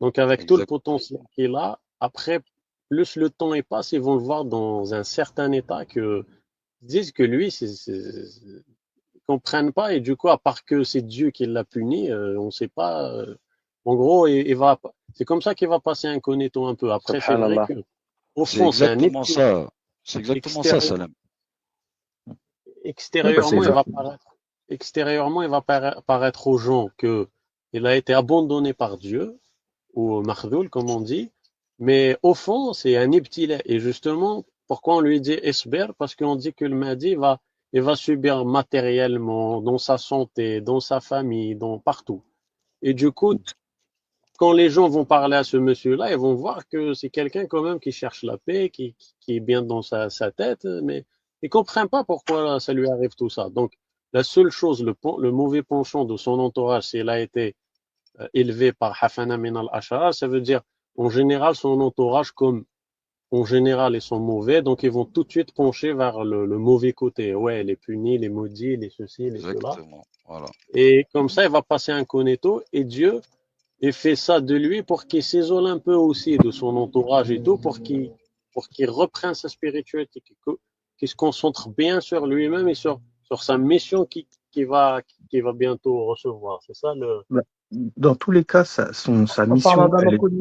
Donc avec tout le exact. potentiel qu'il a, après, plus le temps y passe, ils vont le voir dans un certain état que ils disent que lui, ils comprennent pas et du coup, à part que c'est Dieu qui l'a puni, on sait pas. En gros, c'est comme ça qu'il va passer incognito un peu. Après, c'est vrai Subhanallah. que au C'est fond, c'est un exactement epti ça. C'est exactement ça, extérieur. Salam. Ouais, bah, c'est Extérieurement, exactement. il va paraître aux gens que il a été abandonné par Dieu ou Makhdoul, comme on dit. Mais au fond, c'est un ibtila. Et justement, pourquoi on lui dit Esber? Parce qu'on dit que le Mahdi il va subir matériellement, dans sa santé, dans sa famille, dans partout. Et du coup, quand les gens vont parler à ce monsieur-là, ils vont voir que c'est quelqu'un quand même qui cherche la paix, qui est bien dans sa tête, mais ils ne comprennent pas pourquoi ça lui arrive tout ça. Donc, la seule chose, le mauvais penchant de son entourage, s'il a été élevé par Hafana min al-Ash'ar, ça veut dire, en général, son entourage, comme en général, ils sont mauvais, donc ils vont tout de suite pencher vers le mauvais côté. Ouais, les punis, les maudits, les ceci, les cela. Exactement. Voilà. Et comme ça, il va passer incognito, et Dieu, il fait ça de lui pour qu'il s'isole un peu aussi de son entourage et tout, pour qu'il reprenne sa spiritualité, qu'il se concentre bien sur lui-même et sur sa mission qui va bientôt recevoir. C'est ça le, Bah, dans tous les cas, sa En parlant mission, d'un elle est inconnu.